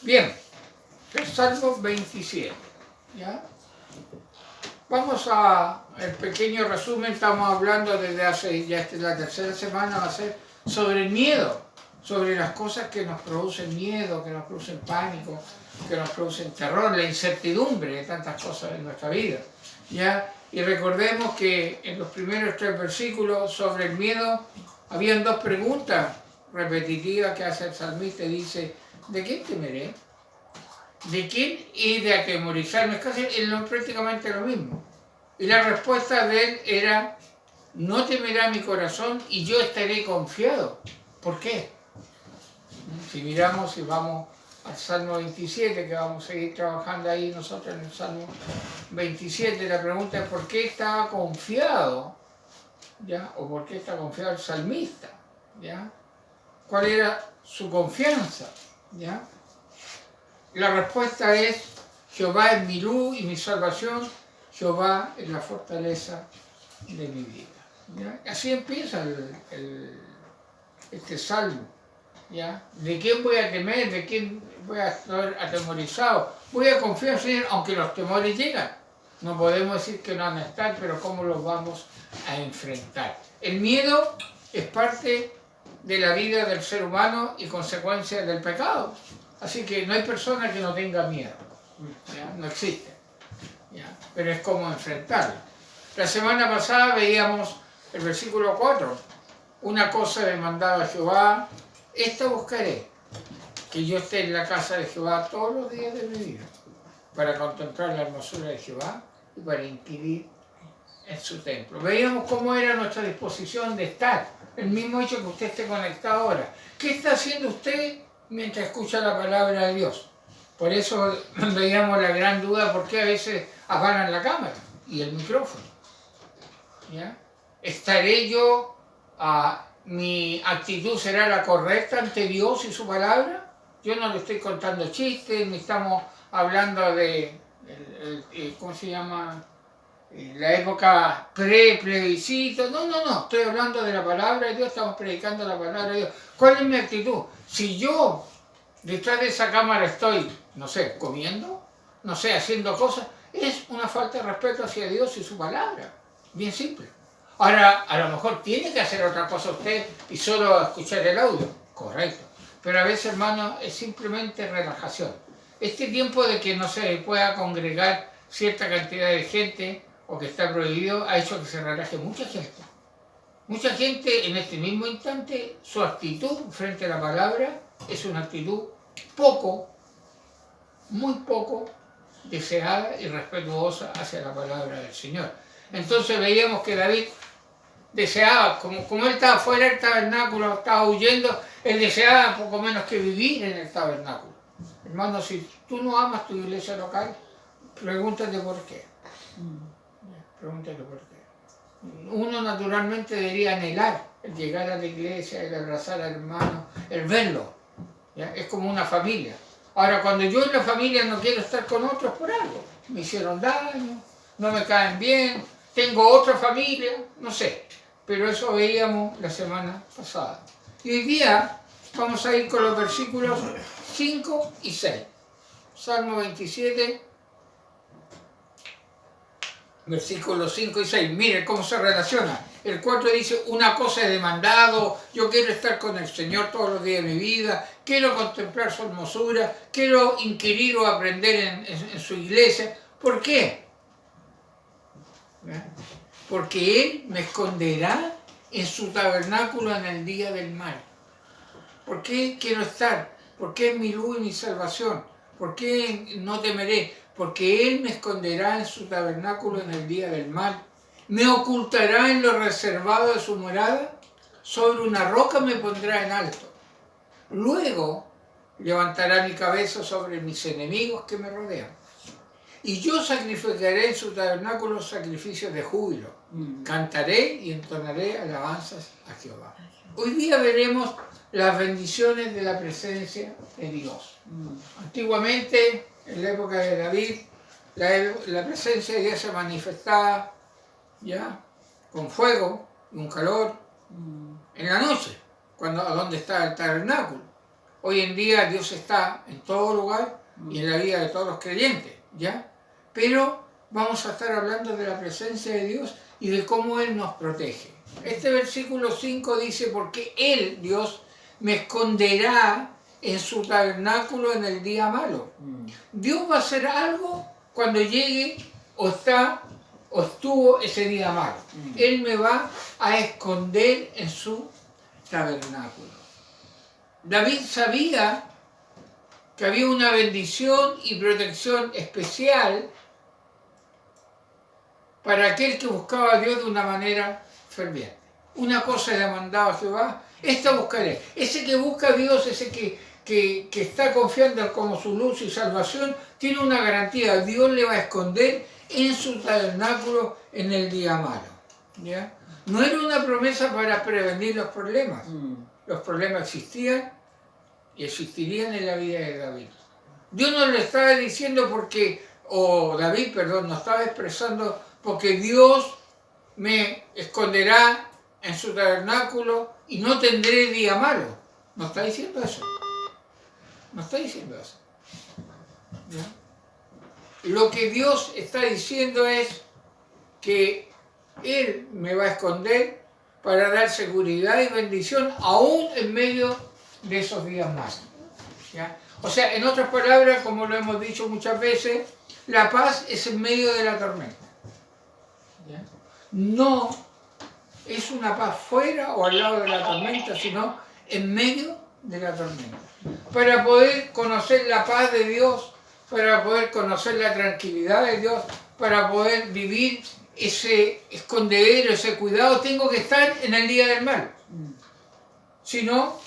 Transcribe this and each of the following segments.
Bien, el Salmo 27, ¿ya? Vamos a el pequeño resumen. Estamos hablando desde hace, ya esta es la tercera semana, va a ser sobre el miedo, sobre las cosas que nos producen miedo, que nos producen pánico, que nos producen terror, la incertidumbre de tantas cosas en nuestra vida, ¿ya? Y recordemos que en los primeros 3 versículos sobre el miedo habían 2 preguntas repetitivas que hace el salmista y dice: ¿de quién temeré? ¿De quién he de atemorizarme? Es casi prácticamente lo mismo. Y la respuesta de él era: no temerá mi corazón y yo estaré confiado. ¿Por qué? Si miramos y vamos al Salmo 27, que vamos a seguir trabajando ahí nosotros en el Salmo 27, la pregunta es: ¿por qué estaba confiado? ¿Ya? ¿O por qué está confiado el salmista? ¿Ya? ¿Cuál era su confianza? ¿Ya? La respuesta es: Jehová es mi luz y mi salvación, Jehová es la fortaleza de mi vida. ¿Ya? Así empieza este salmo. ¿Ya? ¿De quién voy a temer? ¿De quién voy a estar atemorizado? Voy a confiar, Señor, aunque los temores llegan. No podemos decir que no van a estar, pero ¿cómo los vamos a enfrentar? El miedo es parte de la vida del ser humano y consecuencia del pecado. Así que no hay persona que no tenga miedo. ¿Ya? No existe. ¿Ya? Pero es como enfrentarlo. La semana pasada veíamos el versículo 4. Una cosa he demandado a Jehová, esta buscaré, que yo esté en la casa de Jehová todos los días de mi vida, para contemplar la hermosura de Jehová y para inquirir en su templo. Veíamos cómo era nuestra disposición de estar, el mismo hecho que usted esté conectado ahora. ¿Qué está haciendo usted mientras escucha la palabra de Dios? Por eso veíamos la gran duda: ¿por qué a veces apagan la cámara y el micrófono? ¿Ya? ¿Estaré yo, mi actitud será la correcta ante Dios y su palabra? Yo no le estoy contando chistes, ni estamos hablando de, ¿cómo se llama? La época pre-plebiscito. No, estoy hablando de la palabra de Dios, estamos predicando la palabra de Dios. ¿Cuál es mi actitud? Si yo detrás de esa cámara estoy, no sé, comiendo, no sé, haciendo cosas, es una falta de respeto hacia Dios y su palabra. Bien simple. Ahora, a lo mejor tiene que hacer otra cosa usted y solo escuchar el audio. Correcto. Pero a veces, hermano, es simplemente relajación. Este tiempo de que no se pueda congregar cierta cantidad de gente o que está prohibido ha hecho que se relaje mucha gente. Mucha gente en este mismo instante, su actitud frente a la palabra es una actitud muy poco deseada y respetuosa hacia la palabra del Señor. Entonces veíamos que David deseaba, como él estaba fuera del tabernáculo, estaba huyendo, él deseaba poco menos que vivir en el tabernáculo. Hermano, si tú no amas tu iglesia local, pregúntate por qué. Pregúntate por qué. Uno naturalmente debería anhelar el llegar a la iglesia, el abrazar al hermano, el verlo. ¿Ya? Es como una familia. Ahora, cuando yo en la familia no quiero estar con otros por algo, me hicieron daño, no me caen bien, tengo otra familia, no sé. Pero eso veíamos la semana pasada. Y hoy día vamos a ir con los versículos 5 y 6. Salmo 27, versículos 5 y 6. Miren cómo se relaciona. El 4 dice: una cosa he demandado, yo quiero estar con el Señor todos los días de mi vida, quiero contemplar su hermosura, quiero inquirir o aprender en su iglesia. ¿Por qué? Porque Él me esconderá en su tabernáculo en el día del mal. ¿Por qué quiero estar? ¿Por qué es mi luz y mi salvación? ¿Por qué no temeré? Porque Él me esconderá en su tabernáculo en el día del mal. Me ocultará en lo reservado de su morada. Sobre una roca me pondrá en alto. Luego levantará mi cabeza sobre mis enemigos que me rodean. Y yo sacrificaré en su tabernáculo sacrificios de júbilo. Cantaré y entonaré alabanzas a Jehová. Hoy día veremos las bendiciones de la presencia de Dios. Antiguamente, en la época de David, la presencia de Dios se manifestaba ya con fuego y un calor en la noche, donde estaba el tabernáculo. hoy en día Dios está en todo lugar y en la vida de todos los creyentes, ¿ya? Pero vamos a estar hablando de la presencia de Dios y de cómo Él nos protege. Este versículo 5 dice, porque Él, Dios, me esconderá en su tabernáculo en el día malo. Dios va a hacer algo cuando llegue o está o estuvo ese día malo. Él me va a esconder en su tabernáculo. David sabía que había una bendición y protección especial para aquel que buscaba a Dios de una manera ferviente. Una cosa le mandaba a Jehová, esta buscaré. Ese que busca a Dios, ese que está confiando como su luz y salvación, tiene una garantía. Dios le va a esconder en su tabernáculo en el día malo. ¿Ya? No era una promesa para prevenir los problemas. Los problemas existían y existirían en la vida de David. Dios no lo estaba diciendo porque, David, no estaba expresando porque Dios me esconderá en su tabernáculo y no tendré día malo. No está diciendo eso. No está diciendo eso. ¿Ya? Lo que Dios está diciendo es que Él me va a esconder para dar seguridad y bendición aún en medio de esos días malos. ¿Ya? O sea, en otras palabras, como lo hemos dicho muchas veces, la paz es en medio de la tormenta. ¿Ya? No es una paz fuera o al lado de la tormenta, sino en medio de la tormenta. Para poder conocer la paz de Dios, para poder conocer la tranquilidad de Dios, para poder vivir ese escondedero, ese cuidado, tengo que estar en el día del mal. Si no,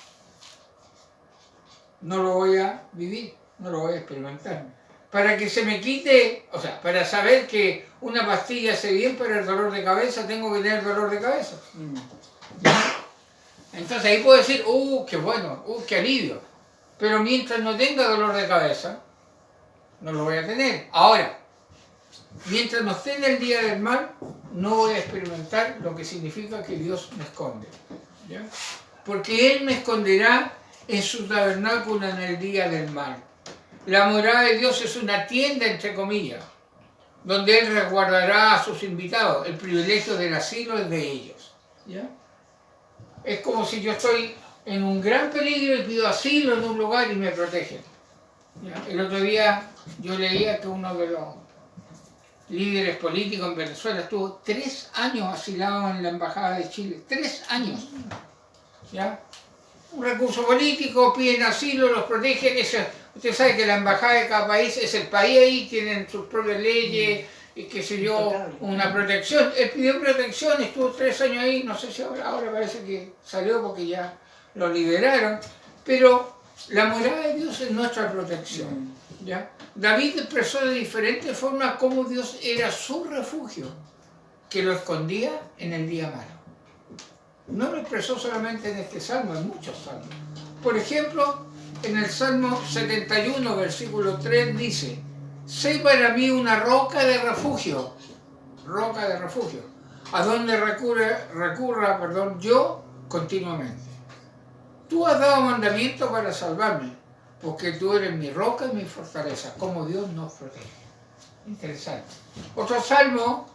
no lo voy a vivir, no lo voy a experimentar. Para que se me quite, o sea, para saber que una pastilla hace bien para el dolor de cabeza, tengo que tener dolor de cabeza. Entonces ahí puedo decir, qué bueno, qué alivio. Pero mientras no tenga dolor de cabeza, no lo voy a tener. Ahora, mientras no esté en el día del mal, no voy a experimentar lo que significa que Dios me esconde. ¿Ya? Porque Él me esconderá en su tabernáculo en el día del mal. La morada de Dios es una tienda, entre comillas, donde Él resguardará a sus invitados. El privilegio del asilo es de ellos. ¿Ya? Es como si yo estoy en un gran peligro y pido asilo en un lugar y me protegen. ¿Ya? El otro día yo leía que uno de los líderes políticos en Venezuela estuvo 3 años asilado en la Embajada de Chile. 3 años. ¿Ya? Un recurso político, piden asilo, los protegen. Usted sabe que la embajada de cada país es el país ahí, tienen sus propias leyes y qué sé yo, una protección. Él pidió protección, estuvo 3 años ahí, no sé si ahora parece que salió porque ya lo liberaron, pero la morada de Dios es nuestra protección. ¿Ya? David expresó de diferentes formas cómo Dios era su refugio, que lo escondía en el día malo. No lo expresó solamente en este salmo, en muchos salmos. Por ejemplo, en el Salmo 71, versículo 3 dice, sé para mí una roca de refugio, a donde recurra yo continuamente. Tú has dado mandamiento para salvarme, porque tú eres mi roca y mi fortaleza, como Dios nos protege. Interesante. Otro salmo,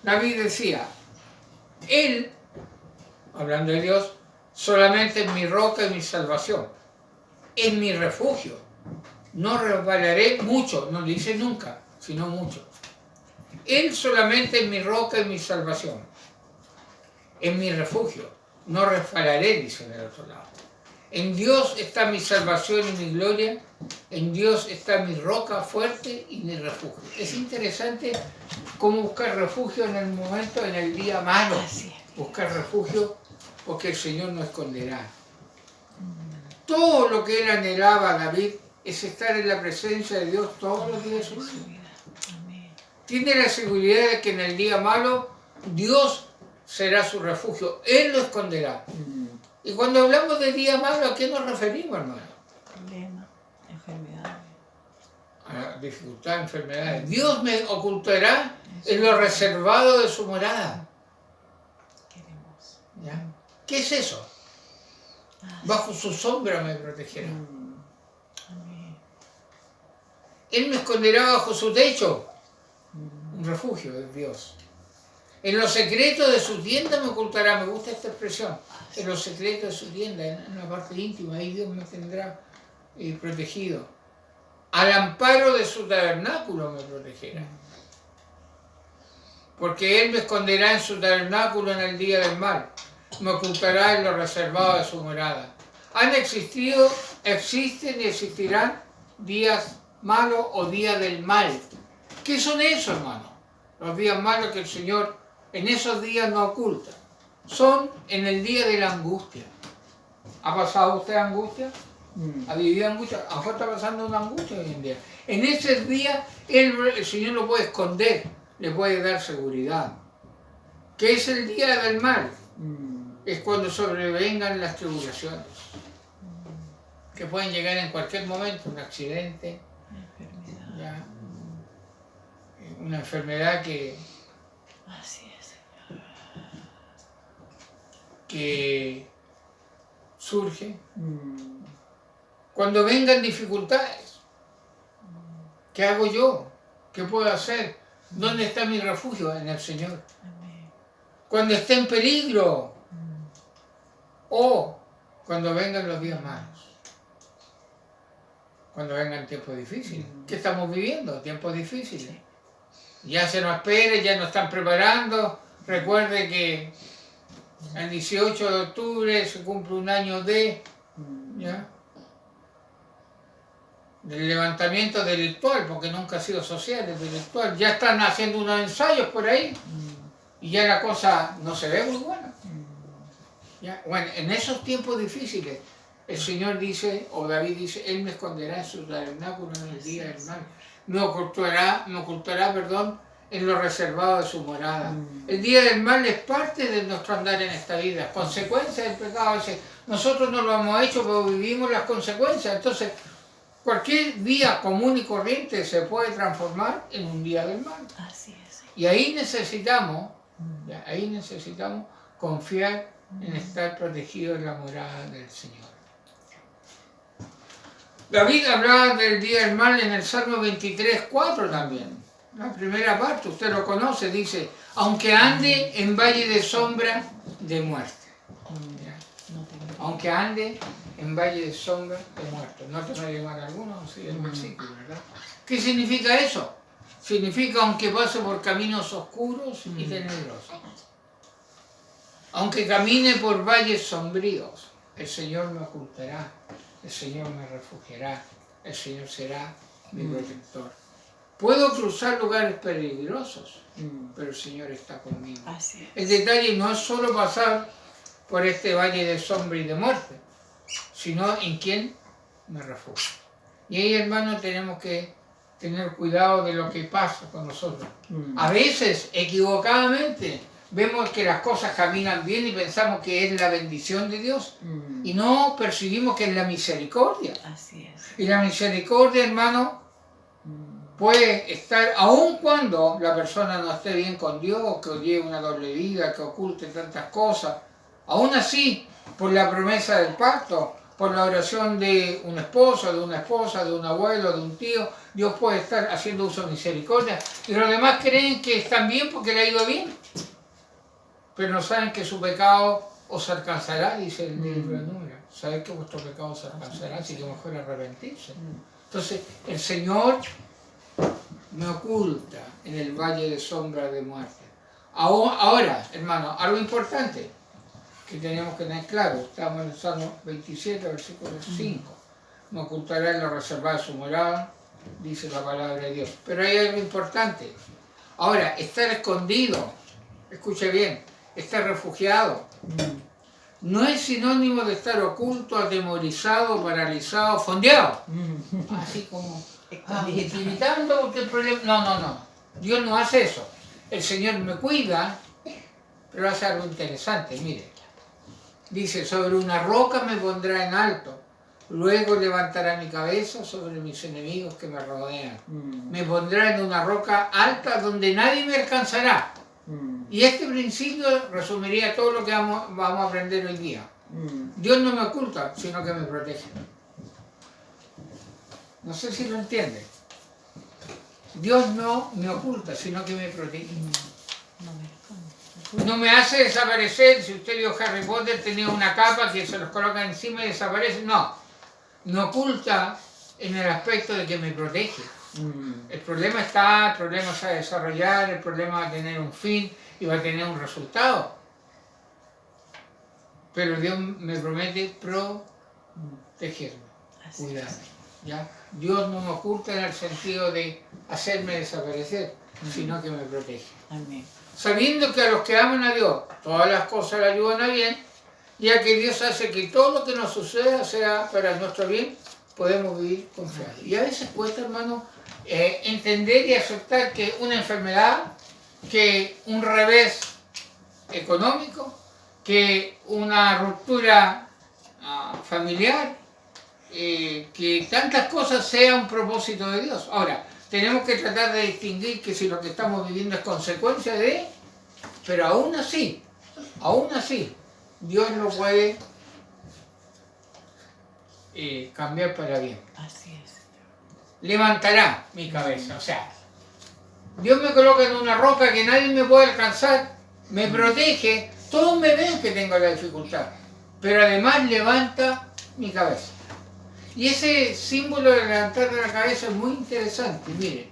David decía, Él, hablando de Dios, solamente es mi roca y mi salvación, es mi refugio. No resbalaré mucho, no dice nunca, sino mucho. Él solamente es mi roca y mi salvación, es mi refugio. No resbalaré, dice del otro lado. En Dios está mi salvación y mi gloria, en Dios está mi roca fuerte y mi refugio. Es interesante cómo buscar refugio en el momento, en el día malo. Buscar refugio porque el Señor nos esconderá. Todo lo que él anhelaba, David, es estar en la presencia de Dios todos los días de su vida. Tiene la seguridad de que en el día malo Dios será su refugio. Él lo esconderá. Y cuando hablamos de día malo, ¿a qué nos referimos, hermano? Problemas, enfermedades. A dificultades, enfermedades. Dios me ocultará en lo reservado de su morada. Queremos. ¿Ya? ¿Qué es eso? Bajo su sombra me protegerá. Amén. Él me esconderá bajo su techo. Un refugio de Dios. En los secretos de su tienda me ocultará. Me gusta esta expresión. En los secretos de su tienda, en la parte íntima, ahí Dios me tendrá protegido. Al amparo de su tabernáculo me protegerá. Porque Él me esconderá en su tabernáculo en el día del mal. Me ocultará en lo reservado de su morada. Han existido, existen y existirán días malos o días del mal. ¿Qué son esos, hermano? Los días malos que el Señor en esos días no oculta. Son en el día de la angustia. ¿Ha pasado usted angustia? ¿Ha vivido angustia? A lo mejor está pasando una angustia hoy en día. En ese día el Señor lo puede esconder, le puede dar seguridad. ¿Qué es el día del mal? Es cuando sobrevengan las tribulaciones, que pueden llegar en cualquier momento, un accidente, ¿ya? Una enfermedad Así es, Señor. que surge. Cuando vengan dificultades, ¿qué hago yo? ¿Qué puedo hacer? ¿Dónde está mi refugio? En el Señor. Cuando esté en peligro o cuando vengan los días malos, cuando vengan tiempos difíciles. ¿Qué estamos viviendo? Tiempos difíciles. Ya se nos espera, ya nos están preparando. Recuerde que el 18 de octubre se cumple un año del levantamiento delictual, porque nunca ha sido social, es delictual. Ya están haciendo unos ensayos por ahí y ya la cosa no se ve muy buena. ¿Ya? Bueno, en esos tiempos difíciles, el Señor dice, o David dice, Él me esconderá en su tabernáculo en el día del mal. Me ocultará, en lo reservado de su morada. El día del mal es parte de nuestro andar en esta vida, es consecuencia del pecado. A veces nosotros no lo hemos hecho, pero vivimos las consecuencias. Entonces, cualquier día común y corriente se puede transformar en un día del mal. Así es. Y ahí necesitamos confiar en estar protegidos en la morada del Señor. David hablaba del día del mal en el Salmo 23:4 también. La primera parte, usted lo conoce, dice, aunque ande en valle de sombra de muerte. Aunque ande en valle de sombra de muerte. No te me mal alguno, sí, el versículo, ¿verdad? ¿Qué significa eso? Significa aunque pase por caminos oscuros y tenebrosos. Aunque camine por valles sombríos, el Señor me ocultará, el Señor me refugiará, el Señor será mi protector. Puedo cruzar lugares peligrosos, pero el Señor está conmigo. Así es. El detalle no es solo pasar por este valle de sombra y de muerte, sino en quién me refugio. Y ahí, hermanos, tenemos que tener cuidado de lo que pasa con nosotros. A veces, equivocadamente, vemos que las cosas caminan bien y pensamos que es la bendición de Dios y no percibimos que es la misericordia. Así es. Y la misericordia, hermano, puede estar, aun cuando la persona no esté bien con Dios, que lleve una doble vida, que oculte tantas cosas, aún así, por la promesa del pacto, por la oración de un esposo, de una esposa, de un abuelo, de un tío, Dios puede estar haciendo uso de misericordia. Y los demás creen que están bien porque le ha ido bien, pero no saben que su pecado os alcanzará, dice el libro de Números. Saben que vuestro pecado os alcanzará, así que mejor arrepentirse. Entonces, el Señor me oculta en el valle de sombra de muerte. Ahora, hermano, algo importante que tenemos que tener claro, estamos en el Salmo 27, versículo 5. Me ocultará en lo reservado de su morada, dice la palabra de Dios. Pero hay algo importante. Ahora, estar escondido, escuche bien, estar refugiado, no es sinónimo de estar oculto, atemorizado, paralizado, fondeado. Así como tiritando porque el problema... No. Dios no hace eso. El Señor me cuida, pero hace algo interesante, mire. Dice, sobre una roca me pondrá en alto, luego levantará mi cabeza sobre mis enemigos que me rodean. Me pondrá en una roca alta donde nadie me alcanzará. Y este principio resumiría todo lo que vamos a aprender hoy día. Dios no me oculta, sino que me protege. No sé si lo entiende. Dios no me oculta, sino que me protege. No me escondo. No me hace desaparecer. Si usted vio Harry Potter, tenía una capa que se los coloca encima y desaparece. No. Me oculta en el aspecto de que me protege. El problema está, el problema se va a desarrollar, el problema va a tener un fin y va a tener un resultado. Pero Dios me promete protegerme, Así cuidarme. es. ¿Ya? Dios no me oculta en el sentido de hacerme desaparecer, sino que me protege. Amén. Sabiendo que a los que aman a Dios, todas las cosas le ayudan a bien, ya que Dios hace que todo lo que nos suceda sea para nuestro bien, podemos vivir confiados. Y a veces cuesta, hermano, entender y aceptar que una enfermedad, que un revés económico, que una ruptura familiar, que tantas cosas sea un propósito de Dios. Ahora, tenemos que tratar de distinguir que si lo que estamos viviendo es consecuencia de, pero aún así, Dios lo puede cambiar para bien. Así es. Levantará mi cabeza, o sea, Dios me coloca en una roca que nadie me puede alcanzar, me protege, todos me ven que tengo la dificultad, pero además levanta mi cabeza. Y ese símbolo de levantar de la cabeza es muy interesante. Miren,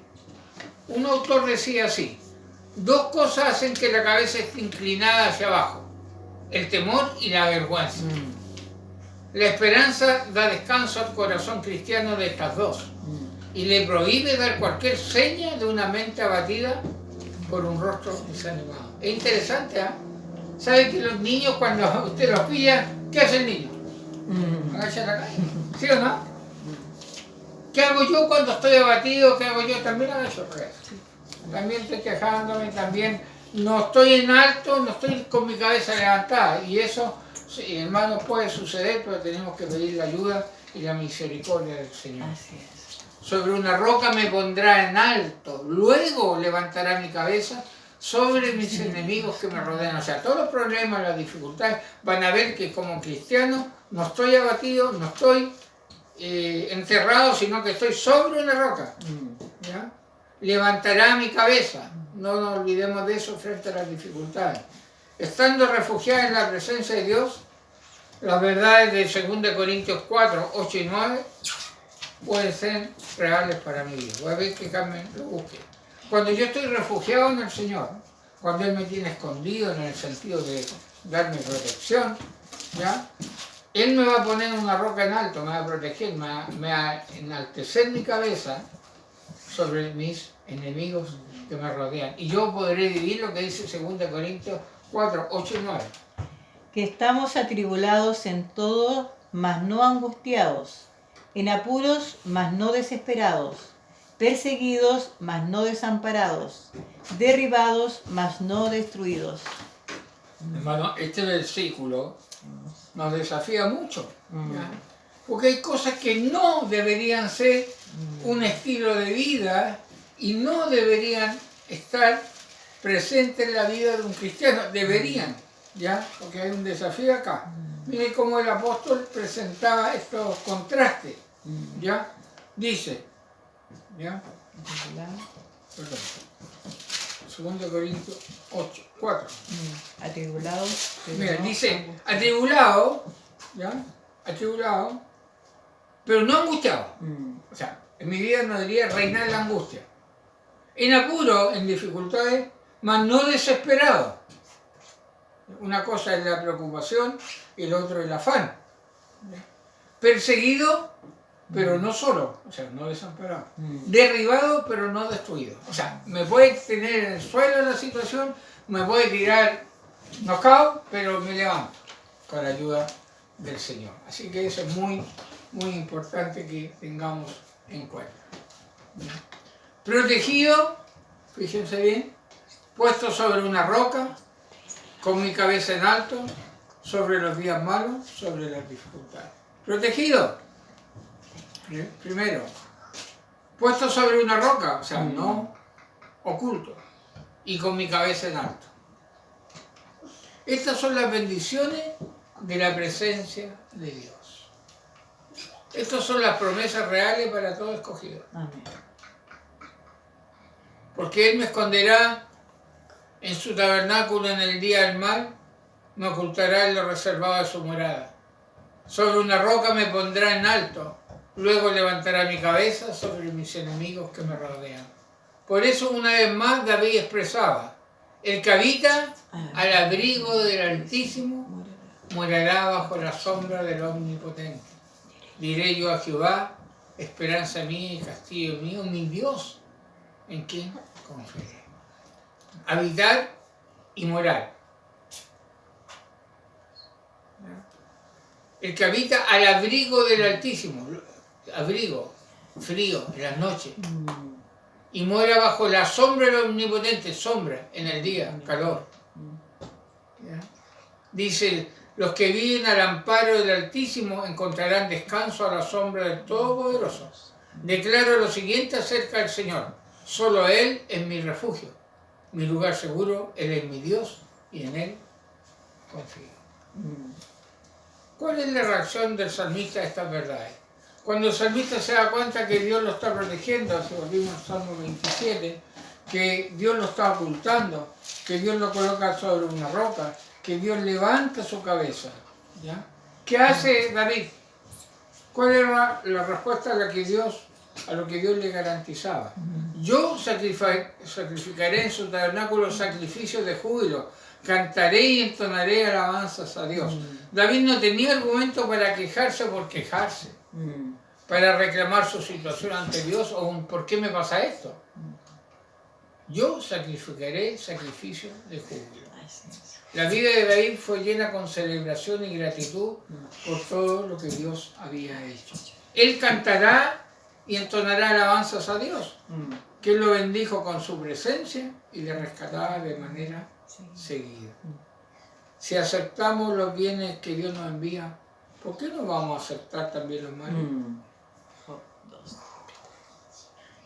un autor decía así: dos cosas hacen que la cabeza esté inclinada hacia abajo: el temor y la vergüenza. La esperanza da descanso al corazón cristiano de estas dos y le prohíbe dar cualquier seña de una mente abatida por un rostro desanimado. Es interesante, ¿ah? ¿Sabe que los niños, cuando usted los pilla, qué hace el niño? Agacha la cabeza. ¿Sí o no? ¿Qué hago yo cuando estoy abatido? ¿Qué hago yo? También agacho la cabeza. También estoy quejándome, también no estoy en alto, no estoy con mi cabeza levantada. Y eso, sí, hermanos, puede suceder, pero tenemos que pedir la ayuda y la misericordia del Señor. Así es. Sobre una roca me pondrá en alto, luego levantará mi cabeza sobre mis enemigos que me rodean. O sea, todos los problemas, las dificultades, van a ver que como cristiano no estoy abatido, no estoy enterrado, sino que estoy sobre una roca. ¿Ya? Levantará mi cabeza. No nos olvidemos de eso frente a las dificultades. Estando refugiada en la presencia de Dios, las verdades de 2 Corintios 4, 8 y 9 pueden ser reales para mi vida. Voy a ver que Carmen lo busque. Cuando yo estoy refugiado en el Señor, cuando Él me tiene escondido en el sentido de darme protección, ¿ya? Él me va a poner una roca en alto, me va a proteger, me va a enaltecer mi cabeza sobre mis enemigos que me rodean. Y yo podré vivir lo que dice 2 Corintios 4, 8 y 9. Que estamos atribulados en todo, mas no angustiados, en apuros, mas no desesperados, perseguidos, mas no desamparados, derribados, mas no destruidos. Hermano, este versículo nos desafía mucho, ¿ya? Porque hay cosas que no deberían ser un estilo de vida y no deberían estar presentes en la vida de un cristiano. Deberían, ¿ya? Porque hay un desafío acá. Mire cómo el apóstol presentaba estos contrastes, ¿ya? Dice, ¿ya? Perdón. 2 Corintios 8, 4. Atribulados. Mira, dice, atribulado, ¿ya? Atribulado, pero no angustiado. O sea, en mi vida no debería reinar la angustia. En apuro, en dificultades, mas no desesperado. Una cosa es la preocupación y el otro el afán. Perseguido, pero no solo, o sea, no desamparado. Derribado, pero no destruido. O sea, me puede tener en el suelo la situación, me puede tirar knockout, pero me levanto con la ayuda del Señor. Así que eso es muy, muy importante que tengamos en cuenta. Protegido, fíjense bien, puesto sobre una roca, con mi cabeza en alto, sobre los días malos, sobre las dificultades. Protegido, primero, puesto sobre una roca, o sea, no oculto, y con mi cabeza en alto. Estas son las bendiciones de la presencia de Dios. Estas son las promesas reales para todo escogido. Amén. Porque Él me esconderá en su tabernáculo en el día del mal, me ocultará en lo reservado de su morada. Sobre una roca me pondrá en alto, luego levantará mi cabeza sobre mis enemigos que me rodean. Por eso una vez más David expresaba, el que habita al abrigo del Altísimo morará bajo la sombra del Omnipotente. Diré yo a Jehová, esperanza mía y castillo mío, mi Dios, en quien confiaré. Habitar y morar. El que habita al abrigo del Altísimo, abrigo, frío, en las noches, y mora bajo la sombra del Omnipotente, sombra, en el día, calor. ¿Ya? Dice, los que viven al amparo del Altísimo encontrarán descanso a la sombra del Todopoderoso. Declaro lo siguiente acerca del Señor, solo Él es mi refugio, mi lugar seguro, Él es mi Dios y en Él confío. ¿Cuál es la reacción del salmista a estas verdades? Cuando el salmista se da cuenta que Dios lo está protegiendo, si volvimos al Salmo 27, que Dios lo está ocultando, que Dios lo coloca sobre una roca, que Dios levanta su cabeza, ¿ya? ¿Qué hace David? ¿Cuál era la respuesta a lo que Dios le garantizaba? Yo sacrificaré en su tabernáculo sacrificios de júbilo, cantaré y entonaré alabanzas a Dios. David no tenía argumento para quejarse por quejarse, para reclamar su situación ante Dios o un ¿por qué me pasa esto? Yo sacrificaré sacrificios de júbilo. La vida de David fue llena con celebración y gratitud por todo lo que Dios había hecho. Él cantará y entonará alabanzas a Dios, que Él lo bendijo con su presencia y le rescataba de manera seguida. Si aceptamos los bienes que Dios nos envía, ¿por qué no vamos a aceptar también los males?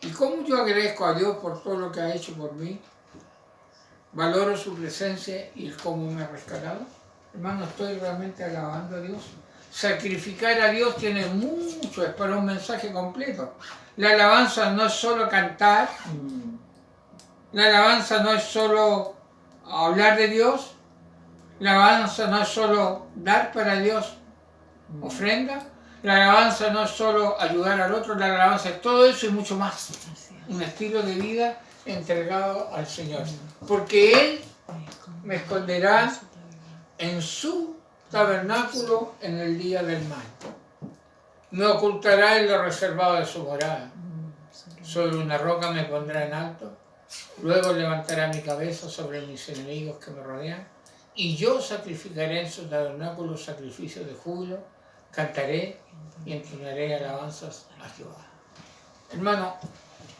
¿Y cómo yo agradezco a Dios por todo lo que ha hecho por mí? Valoro su presencia y el cómo me ha rescatado. Hermano, estoy realmente alabando a Dios. Sacrificar a Dios tiene mucho, es para un mensaje completo. La alabanza no es solo cantar, la alabanza no es solo hablar de Dios, la alabanza no es solo dar para Dios ofrenda, la alabanza no es solo ayudar al otro, la alabanza es todo eso y mucho más. Un estilo de vida entregado al Señor. Porque Él me esconderá en su tabernáculo en el día del mal. Me ocultará en lo reservado de su morada. Sobre una roca me pondrá en alto. Luego levantará mi cabeza sobre mis enemigos que me rodean. Y yo sacrificaré en su tabernáculo sacrificios de júbilo. Cantaré y entonaré alabanzas a Jehová. Hermano,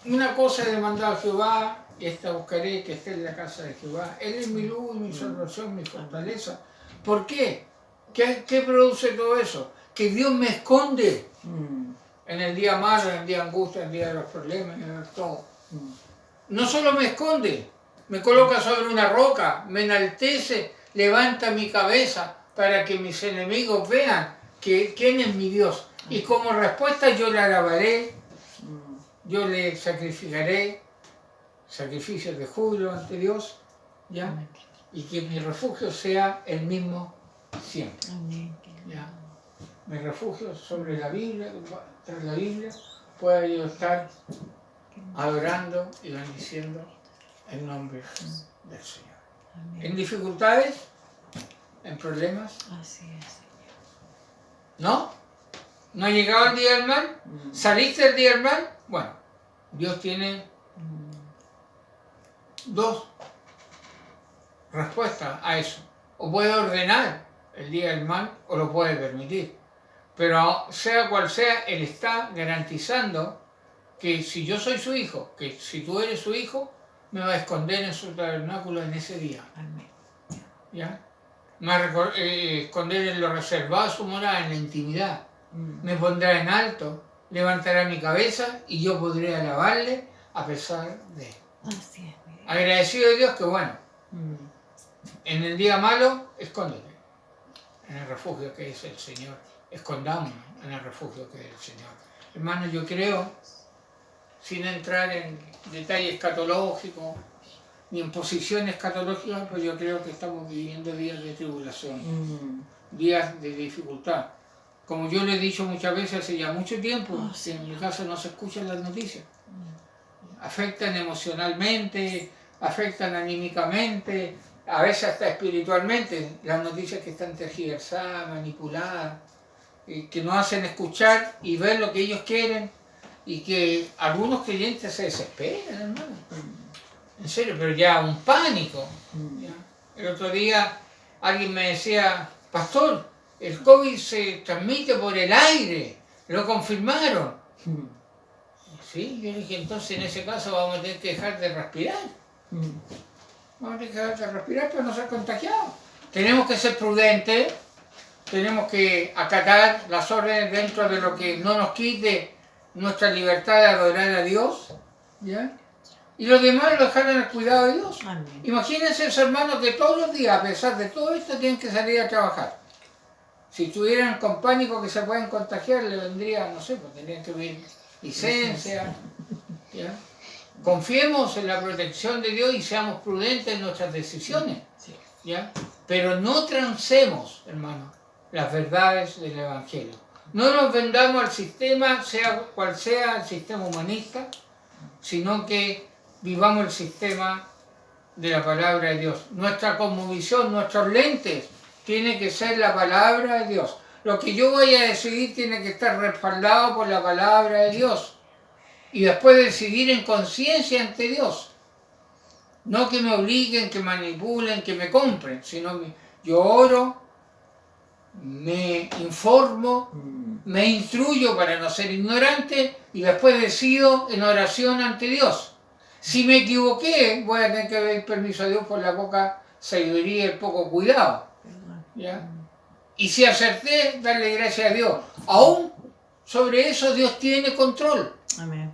una cosa he demandado a Jehová, y esta buscaré, que esté en la casa de Jehová. Él es mi luz, mi salvación, mi fortaleza. ¿Por qué? ¿Qué produce todo eso? Que Dios me esconde en el día malo, en el día de angustia, en el día de los problemas, en el todo. No solo me esconde, me coloca sobre una roca, me enaltece, levanta mi cabeza para que mis enemigos vean quién es mi Dios. Y como respuesta yo le alabaré, yo le sacrificaré sacrificios de júbilo ante Dios, ¿ya? Y que mi refugio sea el mismo siempre. ¿Ya? Mi refugio sobre la Biblia, tras la Biblia, pueda yo estar adorando y bendiciendo el nombre del Señor. En dificultades, en problemas, ¿no? ¿No ha llegado el día del mal? ¿Saliste el día del mal? Bueno, Dios tiene dos respuestas a eso. O puede ordenar el día del mal o lo puede permitir. Pero sea cual sea, Él está garantizando que si yo soy su hijo, que si tú eres su hijo, me va a esconder en su tabernáculo en ese día. ¿Ya? Me va a esconder en lo reservado de su morada, en la intimidad. Me pondrá en alto, levantará mi cabeza y yo podré alabarle a pesar de él. Agradecido de Dios que bueno, en el día malo, escóndete. en el refugio que es el Señor. Escondámonos en el refugio que es el Señor. Hermano, yo creo, sin entrar en detalles escatológicos, ni en posiciones escatológicas, pues yo creo que estamos viviendo días de tribulación, días de dificultad. Como yo le he dicho muchas veces hace ya mucho tiempo, que en mi caso no se escuchan las noticias. Afectan emocionalmente, afectan anímicamente, a veces hasta espiritualmente, las noticias que están tergiversadas, manipuladas, que nos hacen escuchar y ver lo que ellos quieren, y que algunos creyentes se desesperan, hermano. En serio, pero ya un pánico. ¿Ya? El otro día alguien me decía, pastor, el COVID se transmite por el aire, lo confirmaron. Sí, yo dije, entonces en ese caso vamos a tener que dejar de respirar. Vamos a tener que dejar de respirar para no ser contagiados. Tenemos que ser prudentes, tenemos que acatar las órdenes dentro de lo que no nos quite nuestra libertad de adorar a Dios. ¿Ya? Y los demás lo dejaron al cuidado de Dios. Amén. Imagínense esos hermanos que todos los días, a pesar de todo esto, tienen que salir a trabajar. Si estuvieran con pánico que se pueden contagiar, le vendría, no sé, pues tendrían que pedir licencia. ¿Ya? Confiemos en la protección de Dios y seamos prudentes en nuestras decisiones. ¿Ya? Pero no transemos, hermano, las verdades del Evangelio. No nos vendamos al sistema, sea cual sea el sistema humanista, sino que vivamos el sistema de la palabra de Dios. Nuestra cosmovisión, nuestros lentes, tiene que ser la palabra de Dios. Lo que yo voy a decidir tiene que estar respaldado por la palabra de Dios. Y después decidir en conciencia ante Dios. No que me obliguen, que manipulen, que me compren, sino que yo oro, me informo, me instruyo para no ser ignorante y después decido en oración ante Dios. Si me equivoqué, voy a tener que pedir permiso a Dios por la poca sabiduría y el poco cuidado. ¿Ya? Y si acerté, darle gracias a Dios. Aún sobre eso Dios tiene control. Amén.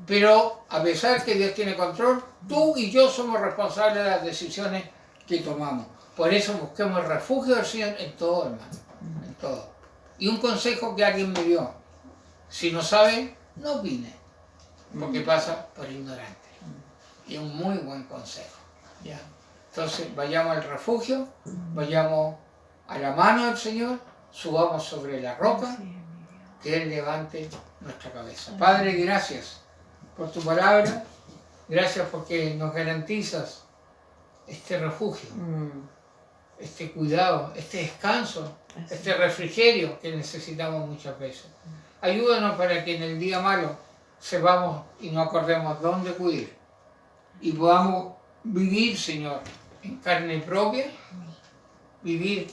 Pero a pesar que Dios tiene control, tú y yo somos responsables de las decisiones que tomamos. Por eso busquemos el refugio del Señor en todo, hermano. En todo. Y un consejo que alguien me dio. Si no sabe, no opine. Porque pasa por ignorante. Y un muy buen consejo. ¿Ya? Entonces, vayamos al refugio, vayamos a la mano del Señor, subamos sobre la roca, que Él levante nuestra cabeza. Padre, gracias por tu palabra, gracias porque nos garantizas este refugio, este cuidado, este descanso, este refrigerio que necesitamos muchas veces. Ayúdanos para que en el día malo sepamos y no acordemos dónde acudir y podamos vivir, Señor, en carne propia, vivir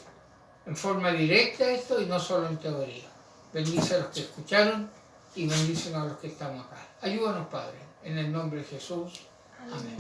en forma directa esto y no solo en teoría. Bendice a los que escucharon y bendícenos a los que estamos acá. Ayúdanos, Padre, en el nombre de Jesús. Amén.